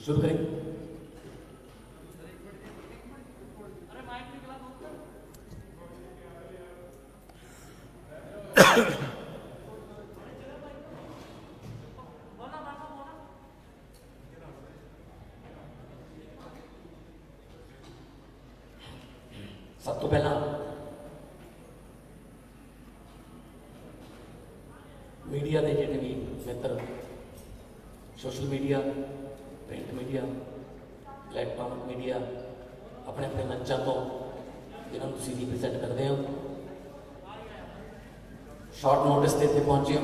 शुरू करें। सब तो पहला मीडिया के जितने भी मित्र social media print media electronic media अपने अपने मंचों तो जिन्होंने तुम रिप्रजेंट करते हो शॉर्ट नोटिस से इतने पहुंचे हो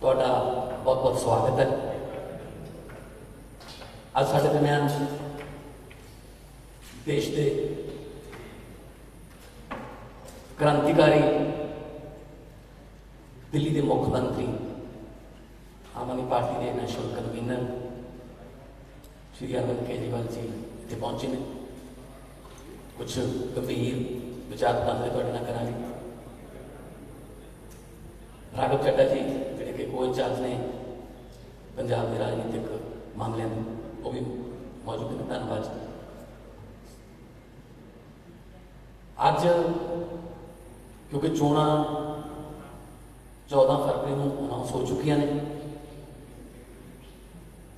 तो बहुत बहुत स्वागत है। आज साढ़े दरम्यान देश के क्रांतिकारी दिल्ली के मुख्यमंत्री आम आदमी पार्टी के नेशनल कन्वीनर श्री अरविंद केजरीवाल जी इतने पहुंचे ने कुछ गंभीर विचार वटांदरे तुहाडे नाल करांगे। राघव चड्ढा जी जिहड़े कि को इंचार्ज ने पंजाब के राजनीतिक मामलों में वो भी मौजूद हैं, धन्यवाद। अज क्योंकि चोणां 14 फरवरी को अनाउंस हो चुकी ने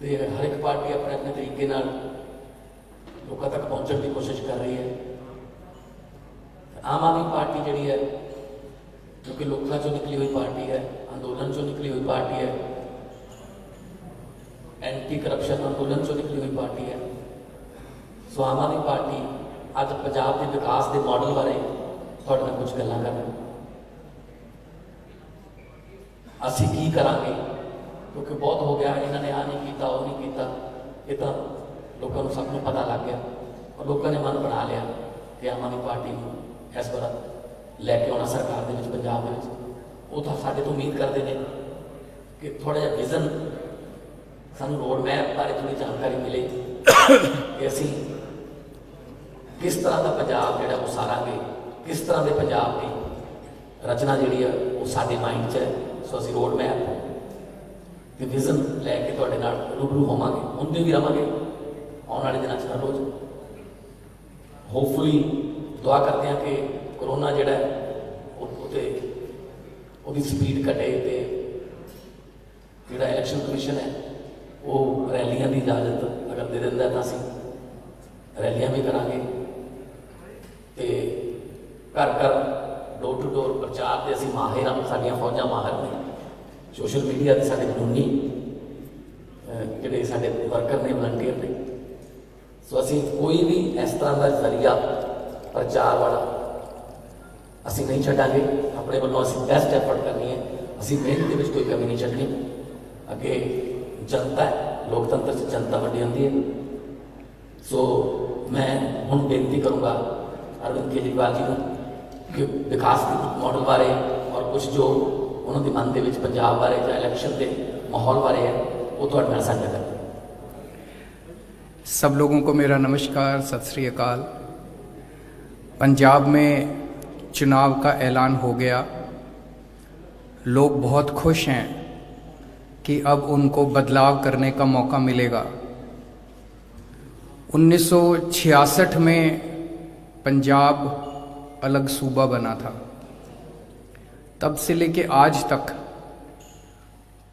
तो हर एक पार्टी अपने अपने तरीके लोगों तक पहुंचने की कोशिश कर रही है। आम आदमी पार्टी जी है क्योंकि लोगों चो निकली हुई पार्टी है, अंदोलन चो निकली हुई पार्टी है, एंटी करप्शन अंदोलन चो निकली हुई पार्टी है। सो आम आदमी पार्टी अज पंजाब के विकास के मॉडल बारे थोड़े नाल कुछ गल्लां कर असी की करांगे क्योंकि बहुत हो गया इन्होंने आ नहीं किया वो नहीं किया, ये तो लोगों को सबको पता लग गया और लोगों ने मन बना लिया कि आम आदमी पार्टी को इस बार लैके आना सरकार के पंजाब वो तो साढ़े तो उम्मीद करते हैं कि थोड़ा जहा विजन सानू रोड मैप बारे थोड़ी जानकारी मिले कि असी किस तरह का पंजाब जो उसारांगे, किस तरह के पंजाब की रचना जी है वो साडे माइंड च है। सो असी रोड मैप तो विजन लैके तुहाडे नाल रूबरू होवांगे, उनके भी रहांगे आने वाले दिनों हर रोज़। होपफुली दुआ करते हैं कि कोरोना जिहड़ा उसकी स्पीड घटे तो जिहड़ा इलैक्शन कमीशन है वो रैलियां की इजाजत अगर दे दिंदा तो असीं रैलियां भी करांगे तो घर घर डोर टू डोर प्रचार से असीं माहिर हाँ, साडियां फौजां माहिर ने, सोशल मीडिया के साडे कानूनी जिहड़े साडे वर्कर ने वलंटियर ने। सो असीं कोई भी इस तरह का जरिया प्रचार वाला असीं नहीं छड्डांगे। अपने वालों असीं बेस्ट एफर्ट करनी है, असीं मेहनत के कोई कमी नहीं छड्डनी। अगे जनता है, लोकतंत्र से जनता वड्डी होंदी है। सो मैं हुण बेनती करूँगा अरविंद केजरीवाल जी को कि विकास के मॉडल बारे और कुछ जो उन्होंने मन के पंजाब बारे या इलैक्शन के माहौल बारे है वो तुहाडे नाल साझा करें। सब लोगों को मेरा नमस्कार, सत श्री अकाल। पंजाब में चुनाव का ऐलान हो गया। लोग बहुत खुश हैं कि अब उनको बदलाव करने का मौका मिलेगा। 1966 में पंजाब अलग सूबा बना था, तब से लेके आज तक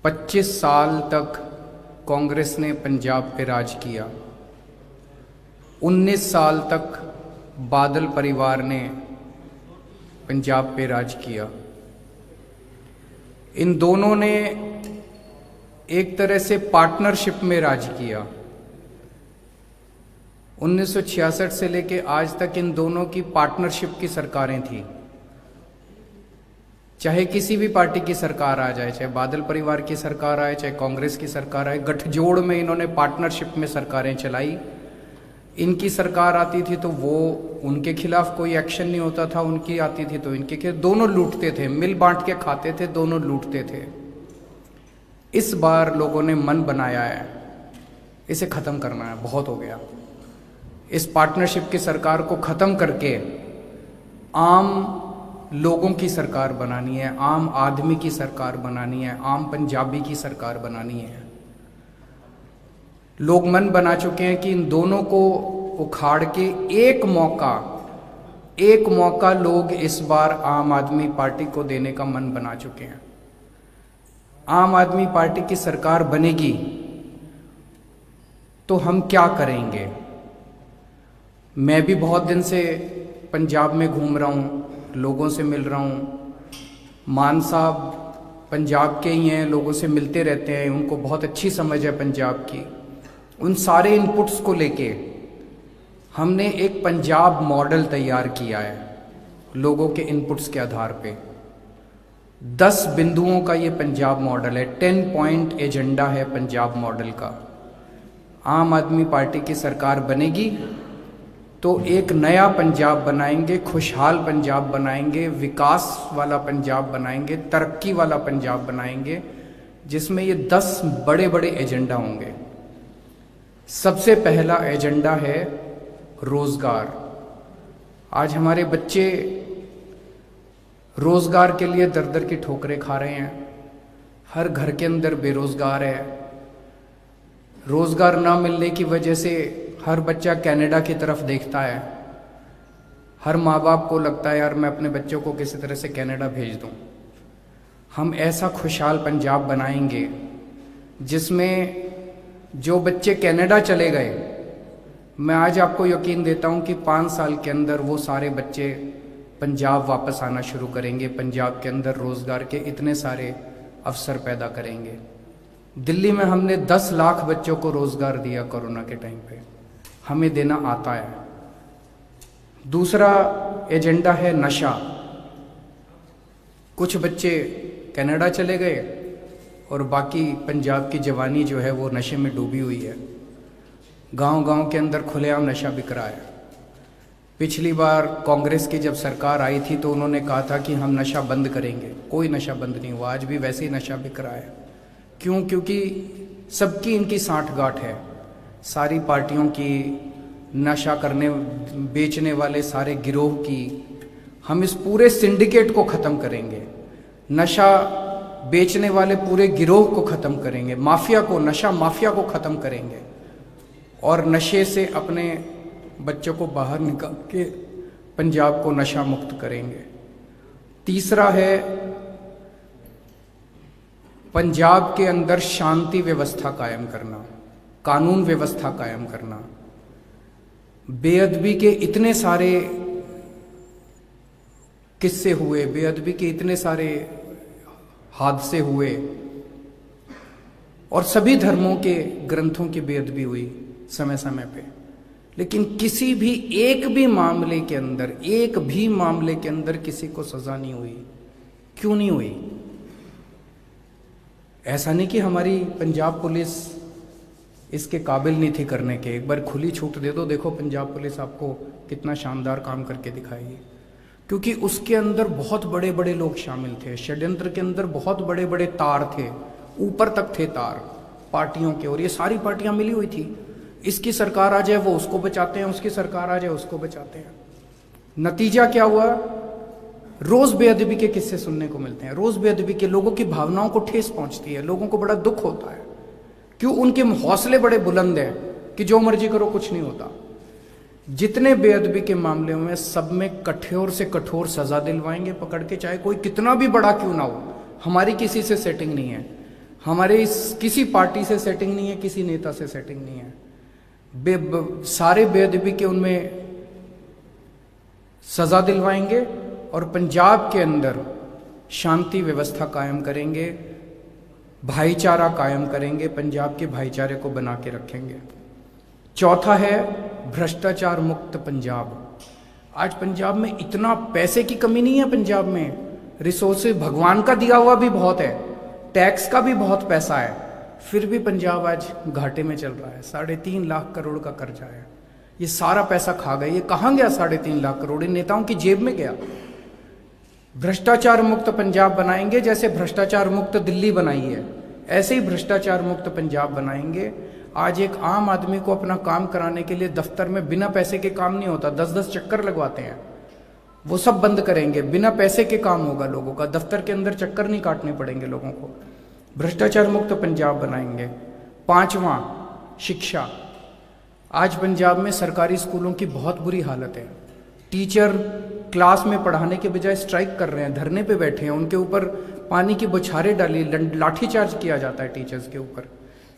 25 साल तक कांग्रेस ने पंजाब पे राज किया। 19 साल तक बादल परिवार ने पंजाब पे राज किया। इन दोनों ने एक तरह से पार्टनरशिप में राज किया। 1966 से लेके आज तक इन दोनों की पार्टनरशिप की सरकारें थी। चाहे किसी भी पार्टी की सरकार आ जाए, चाहे बादल परिवार की सरकार आए, चाहे कांग्रेस की सरकार आए, गठजोड़ में इन्होंने पार्टनरशिप में सरकारें चलाई। इनकी सरकार आती थी तो वो उनके खिलाफ कोई एक्शन नहीं होता था, उनकी आती थी तो इनके खिलाफ, दोनों लूटते थे, मिल बांट के खाते थे, दोनों लूटते थे। इस बार लोगों ने मन बनाया है इसे ख़त्म करना है, बहुत हो गया। इस पार्टनरशिप की सरकार को ख़त्म करके आम लोगों की सरकार बनानी है, आम आदमी की सरकार बनानी है, आम पंजाबी की सरकार बनानी है। लोग मन बना चुके हैं कि इन दोनों को उखाड़ के एक मौका लोग इस बार आम आदमी पार्टी को देने का मन बना चुके हैं। आम आदमी पार्टी की सरकार बनेगी तो हम क्या करेंगे। मैं भी बहुत दिन से पंजाब में घूम रहा हूँ, लोगों से मिल रहा हूँ। मान साहब पंजाब के ही हैं, लोगों से मिलते रहते हैं, उनको बहुत अच्छी समझ है पंजाब की। उन सारे इनपुट्स को लेके हमने एक पंजाब मॉडल तैयार किया है, लोगों के इनपुट्स के आधार पे। 10 बिंदुओं का ये पंजाब मॉडल है, 10 पॉइंट एजेंडा है पंजाब मॉडल का। आम आदमी पार्टी की सरकार बनेगी तो एक नया पंजाब बनाएंगे, खुशहाल पंजाब बनाएंगे, विकास वाला पंजाब बनाएंगे, तरक्की वाला पंजाब बनाएंगे, जिसमें ये 10 बड़े बड़े एजेंडा होंगे। सबसे पहला एजेंडा है रोजगार। आज हमारे बच्चे रोजगार के लिए दर दर की ठोकरें खा रहे हैं। हर घर के अंदर बेरोजगार है। रोजगार ना मिलने की वजह से हर बच्चा कनाडा की तरफ देखता है। हर माँ बाप को लगता है यार मैं अपने बच्चों को किसी तरह से कनाडा भेज दूं। हम ऐसा खुशहाल पंजाब बनाएंगे जिसमें जो बच्चे कनाडा चले गए, मैं आज आपको यकीन देता हूं कि 5 साल के अंदर वो सारे बच्चे पंजाब वापस आना शुरू करेंगे। पंजाब के अंदर रोजगार के इतने सारे अवसर पैदा करेंगे। दिल्ली में हमने 10 लाख बच्चों को रोजगार दिया कोरोना के टाइम पे, हमें देना आता है। दूसरा एजेंडा है नशा। कुछ बच्चे कनाडा चले गए और बाकी पंजाब की जवानी जो है वो नशे में डूबी हुई है। गांव-गांव के अंदर खुलेआम नशा बिक रहा है। पिछली बार कांग्रेस की जब सरकार आई थी तो उन्होंने कहा था कि हम नशा बंद करेंगे, कोई नशा बंद नहीं हुआ। आज भी वैसे ही नशा बिक रहा है। क्यों? क्योंकि सबकी इनकी सांठगांठ है। सारी पार्टियों की, नशा करने बेचने वाले सारे गिरोह की। हम इस पूरे सिंडिकेट को ख़त्म करेंगे। नशा बेचने वाले पूरे गिरोह को ख़त्म करेंगे। माफिया को, नशा माफिया को ख़त्म करेंगे और नशे से अपने बच्चों को बाहर निकाल के पंजाब को नशा मुक्त करेंगे। तीसरा है पंजाब के अंदर शांति व्यवस्था कायम करना, कानून व्यवस्था कायम करना। बेअदबी के इतने सारे किस्से हुए, बेअदबी के इतने सारे हादसे हुए और सभी धर्मों के ग्रंथों की बेअदबी हुई समय समय पे, लेकिन किसी भी एक भी मामले के अंदर किसी को सजा नहीं हुई। क्यों नहीं हुई? ऐसा नहीं कि हमारी पंजाब पुलिस इसके काबिल नहीं थी करने के। एक बार खुली छूट दे दो, देखो पंजाब पुलिस आपको कितना शानदार काम करके दिखाएगी। क्योंकि उसके अंदर बहुत बड़े बड़े लोग शामिल थे। षड्यंत्र के अंदर बहुत बड़े बड़े तार थे, ऊपर तक थे तार पार्टियों के, और ये सारी पार्टियां मिली हुई थी। इसकी सरकार आ जाए वो उसको बचाते हैं, उसकी सरकार आ जाए उसको बचाते हैं। नतीजा क्या हुआ? रोज बेअदबी के किस्से सुनने को मिलते हैं। रोज बेअदबी के, लोगों की भावनाओं को ठेस पहुंचती है, लोगों को बड़ा दुख होता है। क्यों? उनके हौसले बड़े बुलंद हैं कि जो मर्जी करो कुछ नहीं होता। जितने बेअदबी के मामले में सब में कठोर से कठोर सजा दिलवाएंगे पकड़ के, चाहे कोई कितना भी बड़ा क्यों ना हो। हमारी किसी से सेटिंग नहीं है, हमारे किसी पार्टी से सेटिंग नहीं है, किसी नेता से सेटिंग नहीं है। सारे बेअदबी के उनमें सजा दिलवाएंगे और पंजाब के अंदर शांति व्यवस्था कायम करेंगे, भाईचारा कायम करेंगे, पंजाब के भाईचारे को बना के रखेंगे। चौथा है भ्रष्टाचार मुक्त पंजाब। आज पंजाब में इतना पैसे की कमी नहीं है। पंजाब में रिसोर्सेज भगवान का दिया हुआ भी बहुत है, टैक्स का भी बहुत पैसा है, फिर भी पंजाब आज घाटे में चल रहा है। 3.5 लाख करोड़ का कर्जा है। ये सारा पैसा खा गए। ये कहाँ गया 3.5 लाख करोड़? इन नेताओं की जेब में गया। भ्रष्टाचार मुक्त पंजाब बनाएंगे, जैसे भ्रष्टाचार मुक्त दिल्ली बनाई है ऐसे ही भ्रष्टाचार मुक्त पंजाब बनाएंगे। आज एक आम आदमी को अपना काम कराने के लिए दफ्तर में बिना पैसे के काम नहीं होता, 10-10 चक्कर लगवाते हैं। वो सब बंद करेंगे, बिना पैसे के काम होगा लोगों का, दफ्तर के अंदर चक्कर नहीं काटने पड़ेंगे लोगों को। भ्रष्टाचार मुक्त पंजाब बनाएंगे। 5वां शिक्षा। आज पंजाब में सरकारी स्कूलों की बहुत बुरी हालत है। टीचर क्लास में पढ़ाने के बजाय स्ट्राइक कर रहे हैं, धरने पे बैठे हैं, उनके ऊपर पानी की बौछारें डाली, लाठीचार्ज किया जाता है टीचर्स के ऊपर।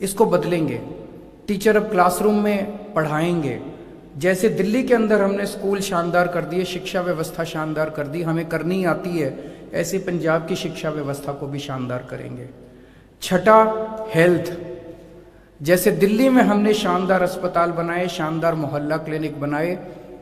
इसको बदलेंगे। टीचर अब क्लासरूम में पढ़ाएंगे। जैसे दिल्ली के अंदर हमने स्कूल शानदार कर दिए, शिक्षा व्यवस्था शानदार कर दी, हमें करनी आती है, ऐसे पंजाब की शिक्षा व्यवस्था को भी शानदार करेंगे। छठा, हेल्थ। जैसे दिल्ली में हमने शानदार अस्पताल बनाए, शानदार मोहल्ला क्लिनिक बनाए,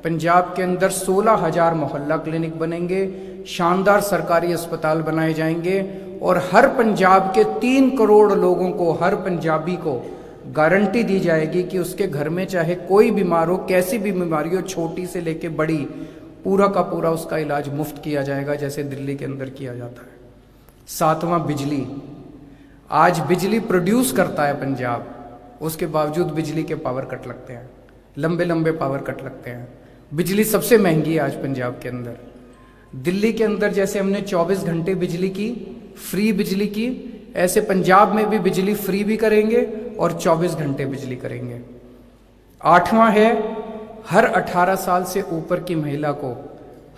पंजाब के अंदर 16,000 मोहल्ला क्लिनिक बनेंगे, शानदार सरकारी अस्पताल बनाए जाएंगे और हर पंजाब के 3 करोड़ लोगों को, हर पंजाबी को गारंटी दी जाएगी कि उसके घर में चाहे कोई बीमार हो, कैसी भी बीमारी हो, छोटी से लेके बड़ी, पूरा का पूरा उसका इलाज मुफ्त किया जाएगा, जैसे दिल्ली के अंदर किया जाता है। 7वां, बिजली। आज बिजली प्रोड्यूस करता है पंजाब, उसके बावजूद बिजली के पावर कट लगते हैं, लंबे लंबे पावर कट लगते हैं। बिजली सबसे महंगी है आज पंजाब के अंदर। दिल्ली के अंदर जैसे हमने 24 घंटे बिजली की, फ्री बिजली की, ऐसे पंजाब में भी बिजली फ्री भी करेंगे और 24 घंटे बिजली करेंगे। 8वां है, हर 18 साल से ऊपर की महिला को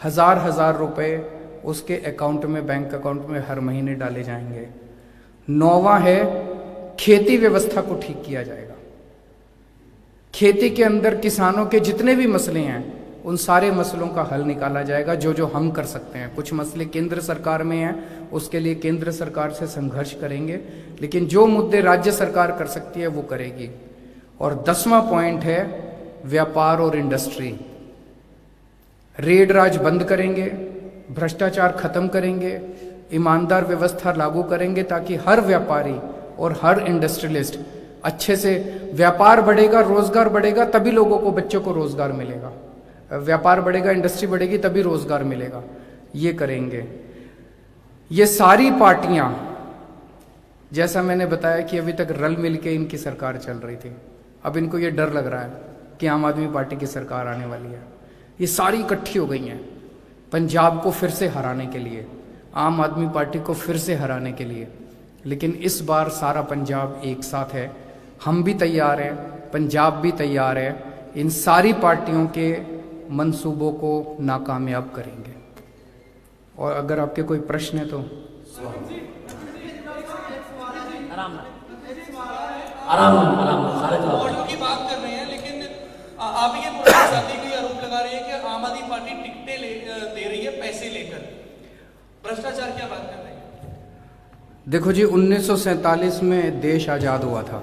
1000 रुपए उसके अकाउंट में, बैंक अकाउंट में हर महीने डाले जाएंगे। 9वां है, खेती व्यवस्था को ठीक किया जाएगा। खेती के अंदर किसानों के जितने भी मसले हैं, उन सारे मसलों का हल निकाला जाएगा, जो जो हम कर सकते हैं। कुछ मसले केंद्र सरकार में हैं, उसके लिए केंद्र सरकार से संघर्ष करेंगे, लेकिन जो मुद्दे राज्य सरकार कर सकती है वो करेगी। और 10वां पॉइंट है, व्यापार और इंडस्ट्री। रेड राज बंद करेंगे, भ्रष्टाचार खत्म करेंगे, ईमानदार व्यवस्था लागू करेंगे, ताकि हर व्यापारी और हर इंडस्ट्रियलिस्ट अच्छे से, व्यापार बढ़ेगा, रोजगार बढ़ेगा, तभी लोगों को, बच्चों को रोजगार मिलेगा। व्यापार बढ़ेगा, इंडस्ट्री बढ़ेगी, तभी रोजगार मिलेगा। ये करेंगे। ये सारी पार्टियां, जैसा मैंने बताया कि अभी तक रल मिल के इनकी सरकार चल रही थी, अब इनको ये डर लग रहा है कि आम आदमी पार्टी की सरकार आने वाली है। ये सारी इकट्ठी हो गई हैं पंजाब को फिर से हराने के लिए, आम आदमी पार्टी को फिर से हराने के लिए। लेकिन इस बार सारा पंजाब एक साथ है, हम भी तैयार हैं, पंजाब भी तैयार है, इन सारी पार्टियों के मंसूबों को नाकामयाब करेंगे। और अगर आपके कोई प्रश्न है तो आराम सारे जवाब। ऑडियो की बात कर रहे हैं, लेकिन आप ये बोलना चाहते हैं कि आरोप लगा रहे हैं कि आम आदमी पार्टी टिकटें दे रही है पैसे लेकर, भ्रष्टाचार क्या बात कर रहे हैं? देखो जी, 1947 में देश आजाद हुआ था।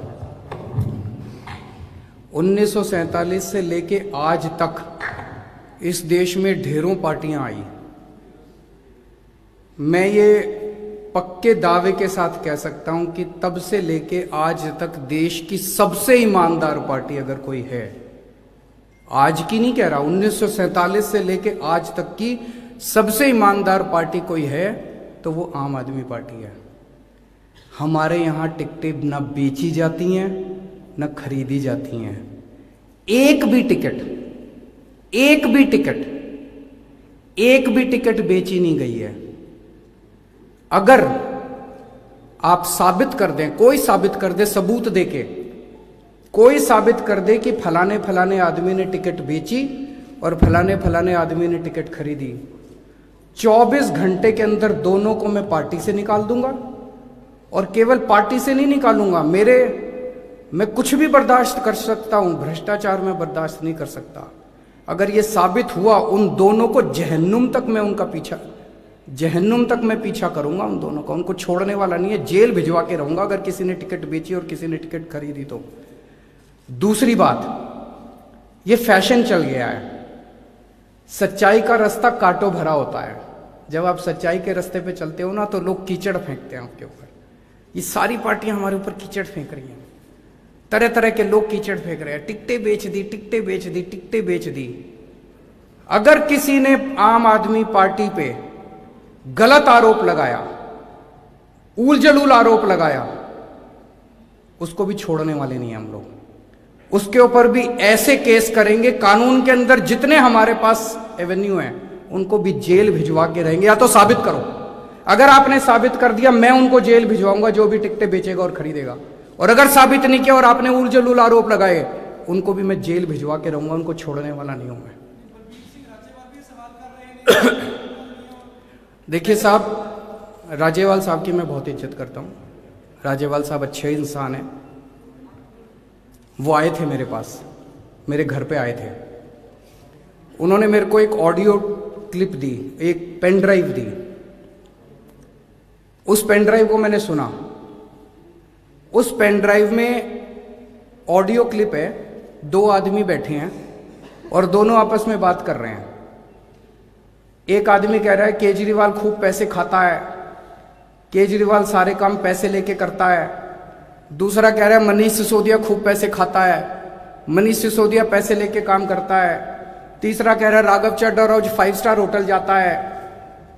1947 से लेके आज तक इस देश में ढेरों पार्टियां आई। मैं ये पक्के दावे के साथ कह सकता हूं कि तब से लेके आज तक देश की सबसे ईमानदार पार्टी अगर कोई है, आज की नहीं कह रहा, 1947 से लेके आज तक की सबसे ईमानदार पार्टी कोई है तो वो आम आदमी पार्टी है। हमारे यहां टिकटें न बेची जाती हैं न खरीदी जाती हैं। एक भी टिकट बेची नहीं गई है। अगर आप साबित कर दें, कोई साबित कर दे, सबूत देके कोई साबित कर दे कि फलाने फलाने आदमी ने टिकट बेची और फलाने फलाने आदमी ने टिकट खरीदी, 24 घंटे के अंदर दोनों को मैं पार्टी से निकाल दूंगा। और केवल पार्टी से नहीं निकालूंगा, मैं कुछ भी बर्दाश्त कर सकता हूं, भ्रष्टाचार में बर्दाश्त नहीं कर सकता। अगर ये साबित हुआ, उन दोनों को जहन्नुम तक मैं पीछा करूंगा उन दोनों का, उनको छोड़ने वाला नहीं है, जेल भिजवा के रहूंगा अगर किसी ने टिकट बेची और किसी ने टिकट खरीदी तो। दूसरी बात, ये फैशन चल गया है, सच्चाई का रास्ता कांटों भरा होता है। जब आप सच्चाई के रास्ते पे चलते हो ना तो लोग कीचड़ फेंकते हैं आपके ऊपर। ये सारी पार्टियां हमारे ऊपर कीचड़ फेंक रही हैं, तरह तरह के लोग कीचड़ फेंक रहे हैं, टिकटें बेच दी। अगर किसी ने आम आदमी पार्टी पे गलत आरोप लगाया, ऊल जलूल आरोप लगाया, उसको भी छोड़ने वाले नहीं हम लोग। उसके ऊपर भी ऐसे केस करेंगे, कानून के अंदर जितने हमारे पास एवेन्यू हैं उनको भी जेल भिजवा के रहेंगे। या तो साबित करो, अगर आपने साबित कर दिया मैं उनको जेल भिजवाऊंगा, जो भी टिकटें बेचेगा और खरीदेगा और अगर साबित नहीं किया और आपने उल जलूल आरोप लगाए, उनको भी मैं जेल भिजवा के रहूंगा, उनको छोड़ने वाला नहीं हूं मैं। देखिए साहब, राजेवाल साहब की मैं बहुत इज्जत करता हूं। राजेवाल साहब अच्छे इंसान हैं। वो आए थे मेरे पास, मेरे घर पे आए थे। उन्होंने मेरे को एक ऑडियो क्लिप दी, एक पेन ड्राइव दी। उस पेन ड्राइव को मैंने सुना। उस पेन ड्राइव में ऑडियो क्लिप है, 2 आदमी बैठे हैं और दोनों आपस में बात कर रहे हैं। एक आदमी कह रहा है केजरीवाल खूब पैसे खाता है, केजरीवाल सारे काम पैसे लेके करता है। दूसरा कह रहा है मनीष सिसोदिया खूब पैसे खाता है, मनीष सिसोदिया पैसे लेके काम करता है। तीसरा कह रहा है राघव चड्ढा रोज 5 स्टार होटल जाता है।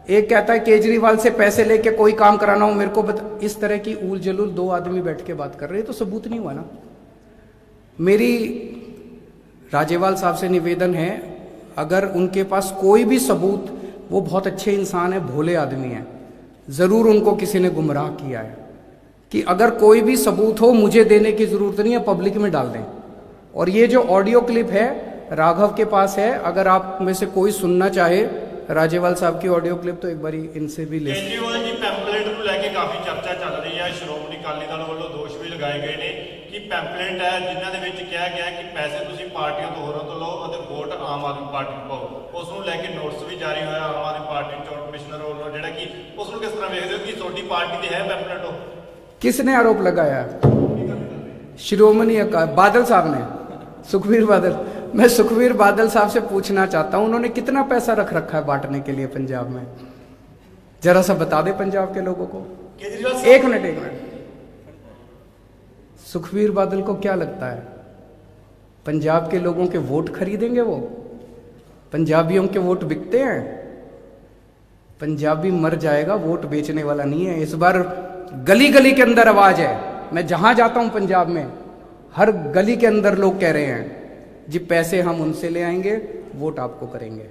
एक कहता है केजरीवाल से पैसे लेके कोई काम कराना हो मेरे को इस तरह की ऊल जलूल 2 आदमी बैठ के बात कर रहे हैं, तो सबूत नहीं हुआ ना। मेरी राजेवाल साहब से निवेदन है, अगर उनके पास कोई भी सबूत, वो बहुत अच्छे इंसान है, भोले आदमी हैं, जरूर उनको किसी ने गुमराह किया है, कि अगर कोई भी सबूत हो मुझे देने की जरूरत नहीं है, पब्लिक में डाल दें। और ये जो ऑडियो क्लिप है राघव के पास है, अगर आप में से कोई सुनना चाहे राजेवाल साहब की ऑडियो क्लिप, तो एक बारी इनसे भी ले। केजरीवाल जी पैंपलेट ਨੂੰ ਲੈ ਕੇ ਕਾਫੀ ਚਰਚਾ ਚੱਲ ਰਹੀ ਹੈ। ਸ਼੍ਰੋਮਣੀ ਅਕਾਲੀ ਦਲ ਵੱਲੋਂ ਦੋਸ਼ ਵੀ ਲਗਾਏ ਗਏ ਨੇ ਕਿ ਪੈਂਪਲੇਟ ਹੈ ਜਿਨ੍ਹਾਂ ਦੇ ਵਿੱਚ ਕਿਹਾ ਗਿਆ ਕਿ ਪੈਸੇ ਤੁਸੀਂ ਪਾਰਟੀਆਂ ਤੋਂ ਹੋਰਾਂ ਤੋਂ ਲਓ ਅਤੇ ਵੋਟ ਆਮ ਆਦਮੀ ਪਾਰਟੀ ਨੂੰ ਪਾਓ। ਉਸ ਨੂੰ ਲੈ ਕੇ ਨੋਟਿਸ ਵੀ ਜਾਰੀ ਹੋਇਆ ਆਮ ਆਦਮੀ ਪਾਰਟੀ ਚੋਣ ਕਮਿਸ਼ਨਰ ਵੱਲੋਂ, ਜਿਹੜਾ ਕਿ ਉਸ ਨੂੰ ਕਿਸ ਤਰ੍ਹਾਂ ਵੇਖਦੇ ਹੋ ਕਿ ਤੁਹਾਡੀ ਪਾਰਟੀ ਦੇ ਹੈ ਪੈਂਪਲੇਟ ਉਹ? किसने आरोप लगाया? श्रोमणी अकाली बादल साहब ने, सुखबीर बादल। मैं सुखबीर बादल साहब से पूछना चाहता हूं, उन्होंने कितना पैसा रख रखा है बांटने के लिए पंजाब में? जरा सा बता दे पंजाब के लोगों को। एक मिनट। सुखबीर बादल को क्या लगता है पंजाब के लोगों के वोट खरीदेंगे? वो पंजाबियों के वोट बिकते हैं? पंजाबी मर जाएगा, वोट बेचने वाला नहीं है। इस बार गली गली के अंदर आवाज है, मैं जहां जाता हूं पंजाब में, हर गली के अंदर लोग कह रहे हैं जी पैसे हम उनसे ले आएंगे, वोट आपको करेंगे।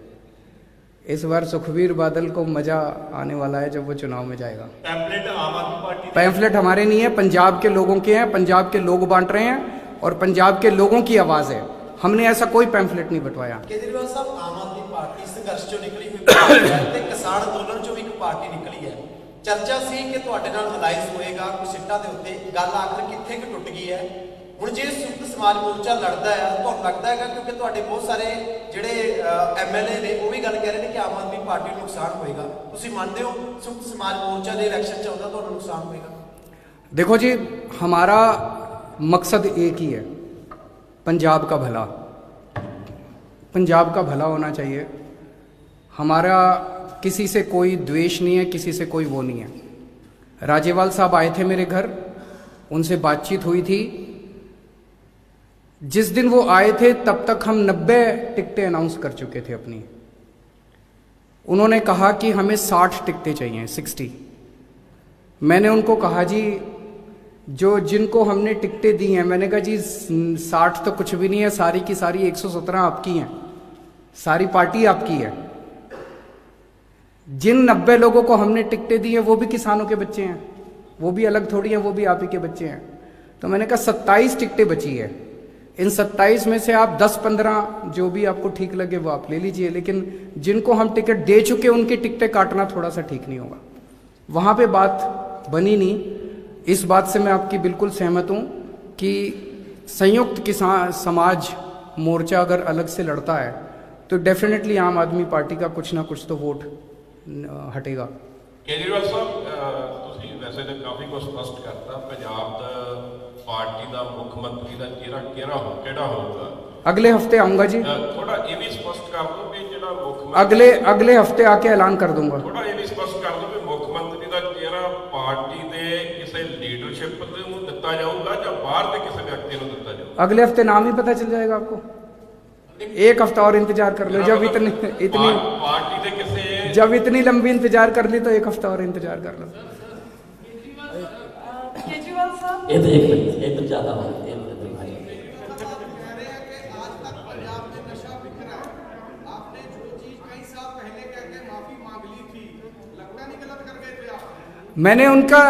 इस बार सुखबीर बादल को मजा आने वाला है जब वो चुनाव में जाएगा। पैंपलेट आम आदमी पार्टी, पैम्फलेट हमारे नहीं है, पंजाब के लोगों के हैं, पंजाब के लोग बांट रहे हैं और पंजाब के लोगों की आवाज है। हमने ऐसा कोई पैम्फलेट नहीं बंटवाया। केजरीवाल साहब, आम आदमी पार्टी संघर्ष चों निकली हुई पार्टी है ते किसान अंदोलन चों भी एक पार्टी निकली है। चर्चा सी कि तुहाडे नाल अलायंस होएगा कुछ सीटां दे उत्ते, गल आखिर कित्थे कि टुट गई है। हुण जे संयुक्त समाज मोर्चा लड़दा है, तुहानूं लगदा है क्योंकि तुहाडे बहुत सारे जिहड़े MLA ने वो भी गल कह रहे हैं कि आम आदमी पार्टी नूं नुकसान होएगा, तुसीं मंनदे हो संयुक्त समाज मोर्चा दे इलैक्शन च आउंदा तुहानूं नुकसान होएगा? देखो जी, हमारा मकसद एक ही है, पंजाब का भला। पंजाब का भला होना चाहिए। हमारा किसी से कोई द्वेष नहीं है, किसी से कोई वो नहीं है। राजेवाल साहब आए थे मेरे घर, उनसे बातचीत हुई थी। जिस दिन वो आए थे तब तक हम 90 टिकटें अनाउंस कर चुके थे अपनी। उन्होंने कहा कि हमें 60 टिकटें चाहिए, 60। मैंने उनको कहा जी जो जिनको हमने टिकटें दी हैं, मैंने कहा जी 60 तो कुछ भी नहीं है, सारी की सारी 117 आपकी हैं, सारी पार्टी आपकी है। जिन 90 लोगों को हमने टिकटें दी हैं वो भी किसानों के बच्चे हैं, वो भी अलग थोड़ी हैं, वो भी आप ही के बच्चे हैं। तो मैंने कहा 27 टिकटें बची है, इन 27 में से आप 10-15 जो भी आपको ठीक लगे वो आप ले लीजिए, लेकिन जिनको हम टिकट दे चुके उनकी टिकटें काटना थोड़ा सा ठीक नहीं होगा। वहाँ पे बात बनी नहीं। इस बात से मैं आपकी बिल्कुल सहमत हूँ कि संयुक्त किसान समाज मोर्चा अगर अलग से लड़ता है तो डेफिनेटली आम आदमी पार्टी का कुछ ना कुछ तो वोट हटेगा। केजरीवाल साहब, ਤੁਸੀਂ ਵੈਸੇ ਤਾਂ ਕਾਫੀ ਕੁਝ ਸਪਸ਼ਟ ਕਰਤਾ, ਪੰਜਾਬ ਦਾ ਪਾਰਟੀ ਦਾ ਮੁੱਖ ਮੰਤਰੀ ਦਾ ਚਿਹਰਾ ਕਿਹੜਾ ਹੋਊਗਾ? अगले हफ्ते आऊंगा जी। ਥੋੜਾ ਇਹ ਵੀ ਸਪਸ਼ਟ ਕਰ ਦਿਓ ਵੀ ਜਿਹੜਾ ਮੁੱਖ ਮੰਤਰੀ अगले हफ्ते आके ऐलान कर दूंगा। ਥੋੜਾ ਇਹ ਵੀ ਸਪਸ਼ਟ ਕਰ ਦਿਓ ਵੀ ਮੁੱਖ ਮੰਤਰੀ ਦਾ ਚਿਹਰਾ ਪਾਰਟੀ ਦੇ ਕਿਸੇ ਲੀਡਰਸ਼ਿਪ ਨੂੰ ਦਿੱਤਾ ਜਾਊਗਾ ਜਾਂ ਬਾਹਰ ਦੇ ਕਿਸੇ ਵਿਅਕਤੀ ਨੂੰ ਦਿੱਤਾ ਜਾਊਗਾ? अगले हफ्ते नाम ही पता चल जाएगा आपको। एक हफ्ता और इंतजार कर लो। जब इतनी पार्टी के किसी जब इतनी लंबी इंतजार कर ली तो एक हफ्ता और इंतजार कर लो। केजरीवाल साहब, ये तो एक मिनट, ये तो ज्यादा हो गया, एक मिनट भाई। मैंने उनका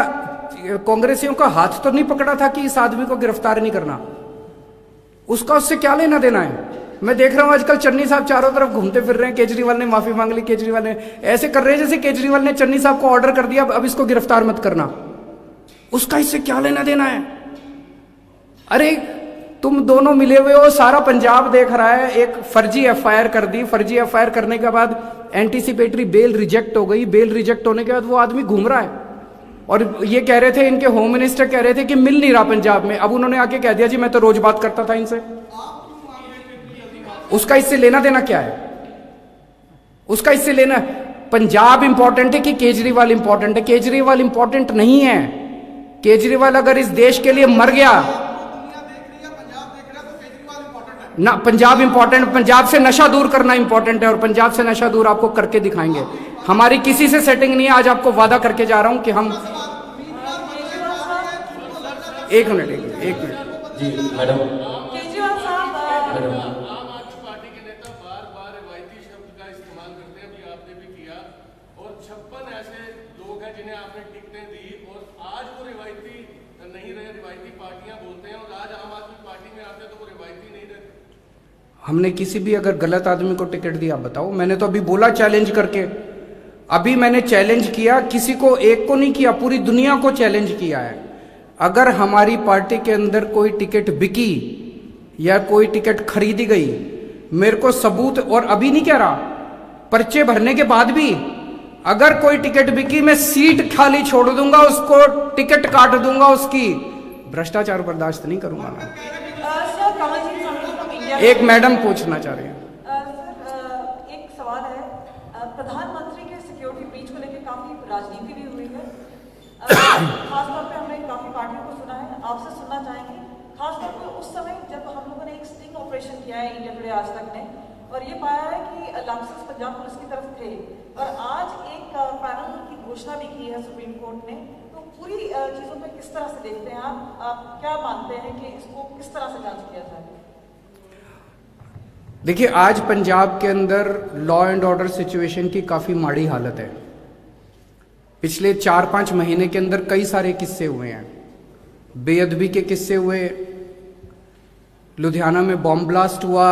कांग्रेसियों का हाथ तो नहीं पकड़ा था कि इस आदमी को गिरफ्तार नहीं करना? उसका उससे क्या लेना देना है? मैं देख रहा हूं आजकल चन्नी साहब चारों तरफ घूमते फिर रहे हैं, केजरीवाल ने माफी मांग ली, केजरीवाल ने ऐसे कर रहे हैं जैसे केजरीवाल ने चन्नी साहब को ऑर्डर कर दिया अब इसको गिरफ्तार मत करना। उसका इससे क्या लेना देना है? अरे तुम दोनों मिले हुए हो, सारा पंजाब देख रहा है। एक फर्जी एफआईआर कर दी, फर्जी एफआईआर करने के बाद एंटीसिपेटरी बेल रिजेक्ट हो गई, बेल रिजेक्ट होने के बाद वो आदमी घूम रहा है और ये कह रहे थे, इनके होम मिनिस्टर कह रहे थे कि मिल नहीं रहा पंजाब में। अब उन्होंने आके कह दिया जी मैं तो रोज बात करता था इनसे। उसका इससे लेना देना क्या है? उसका इससे लेना, पंजाब इंपॉर्टेंट है कि केजरीवाल इंपॉर्टेंट है? केजरीवाल इंपॉर्टेंट नहीं है। केजरीवाल अगर इस देश के लिए मर गया ना, पंजाब इंपॉर्टेंट, पंजाब से नशा दूर करना इंपॉर्टेंट है और पंजाब से नशा दूर आपको करके दिखाएंगे। हमारी किसी से सेटिंग नहीं है। आज आपको वादा करके जा रहा हूं कि हम एक मिनट जी मैडम। केजरीवाल साहब मैडम आम आदमी पार्टी के नेता बार-बार रिवायती शब्द का इस्तेमाल करते हैं, अभी आपने भी किया, और 56 ऐसे लोग हैं जिन्हें आपने टिकटें दी और आज वो रिवायती नहीं रहे, रिवायती पार्टियां बोलते हैं, और आज आम आदमी पार्टी में आते हैं तो वो रिवायती नहीं रहते। हमने किसी भी अगर गलत आदमी को टिकट दिया बताओ? मैंने तो अभी बोला चैलेंज करके, अभी मैंने चैलेंज किया, किसी को एक को नहीं किया, पूरी दुनिया को चैलेंज किया है। अगर हमारी पार्टी के अंदर कोई टिकट बिकी या कोई टिकट खरीदी गई, मेरे को सबूत, और अभी नहीं कह रहा, पर्चे भरने के बाद भी अगर कोई टिकट बिकी मैं सीट खाली छोड़ दूंगा, उसको टिकट काट दूंगा उसकी। भ्रष्टाचार बर्दाश्त नहीं करूंगा मैं। Sir Kamaljeet Sandhu from India. एक मैडम पूछना चाह रही है। सर एक सवाल है, प्रधानमंत्री के सिक्योरिटी ब्रीच को लेकर काफी राजनीति भी हुई है, खासतौर पे हमने काफी पार्टियों को सुना है, आपसे सुनना चाहेंगे खासतौर पर उस समय जब हम लोगों ने एक स्टिंग ऑपरेशन किया है इंडिया टुडे आज तक ने, और ये पाया है कि लाइसेंस पंजाब पुलिस की तरफ थे, और आज एक पैनल की घोषणा भी की है सुप्रीम कोर्ट ने। तो पूरी चीजों पे किस तरह से देखते हैं आप क्या मानते हैं कि इसको किस तरह से जांच किया जाए? देखिए, आज पंजाब के अंदर लॉ एंड ऑर्डर सिचुएशन की काफी माड़ी हालत है। पिछले 4-5 महीने के अंदर कई सारे किस्से हुए हैं, बेअदबी के किस्से हुए, लुधियाना में बॉम्ब ब्लास्ट हुआ,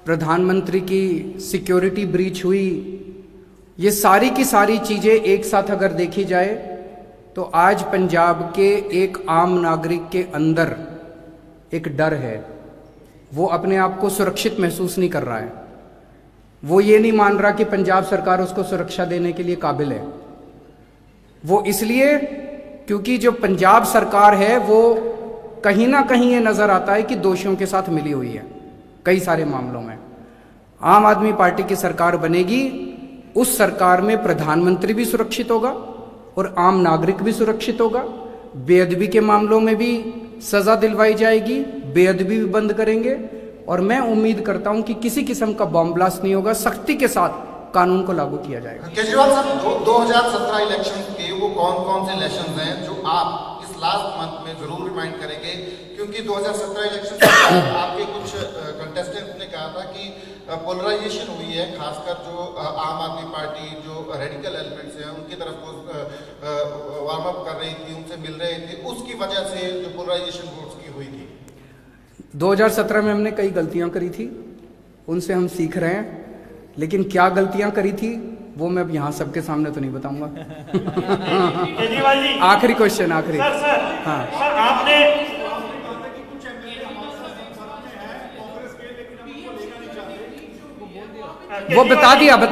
प्रधानमंत्री की सिक्योरिटी ब्रीच हुई। ये सारी की सारी चीजें एक साथ अगर देखी जाए तो आज पंजाब के एक आम नागरिक के अंदर एक डर है। वो अपने आप को सुरक्षित महसूस नहीं कर रहा है। वो ये नहीं मान रहा कि पंजाब सरकार उसको सुरक्षा देने के लिए काबिल है। वो इसलिए क्योंकि जो पंजाब सरकार है वो कहीं ना कहीं ये नजर आता है कि दोषियों के साथ मिली हुई है कई सारे मामलों में। आम आदमी पार्टी की सरकार बनेगी, उस सरकार में प्रधानमंत्री भी सुरक्षित होगा और आम नागरिक भी सुरक्षित होगा। बेअदबी के मामलों में भी सजा दिलवाई जाएगी, बेअदबी भी बंद करेंगे, और मैं उम्मीद करता हूं कि किसी किस्म का बॉम्ब ब्लास्ट नहीं होगा। सख्ती के साथ कानून को लागू किया जाएगा। केजरीवाल साहब, 2017 इलेक्शन के वो कौन कौन से इलेक्शन हैं जो आप इस लास्ट मंथ में जरूर रिमाइंड करेंगे? क्योंकि 2017 इलेक्शन से आपके कुछ कंटेस्टेंट ने कहा था कि पोलराइजेशन हुई है, खासकर जो आम आदमी पार्टी जो रेडिकल एलिमेंट्स हैं उनकी तरफ को वार्म अप कर रही थी, उनसे मिल रहे थे, उसकी वजह से जो पोलराइजेशन वोट्स की हुई थी। 2017 में हमने कई गलतियां करी थी, उनसे हम सीख रहे हैं, लेकिन क्या गलतियां करी थी वो मैं अब यहाँ सबके सामने तो नहीं बताऊंगा। केजरीवाल जी, आखिरी क्वेश्चन, आखिरी। सर हाँ, सर आपने वो बता दिया सर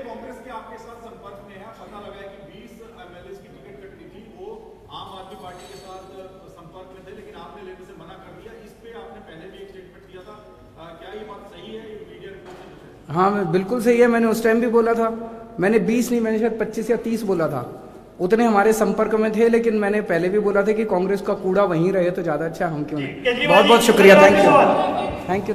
कांग्रेस के आपके साथ संपर्क में है, पता लगा है कि 20 एमएलए की टिकट कटनी थी, वो आम आदमी पार्टी के साथ संपर्क में थे, लेकिन आपने लेने से मना कर दिया। इस पे आपने पहले भी एक स्टेटमेंट दिया था, क्या ये बात सही है? ये मीडिया रिपोर्ट से हाँ बिल्कुल सही है। मैंने उस टाइम भी बोला था, मैंने 20 नहीं, मैंने शायद 25 या 30 बोला था। उतने हमारे संपर्क में थे, लेकिन मैंने पहले भी बोला था कि कांग्रेस का कूड़ा वहीं रहे तो ज्यादा अच्छा, हम क्यों नहीं। बहुत बहुत शुक्रिया, थैंक यू।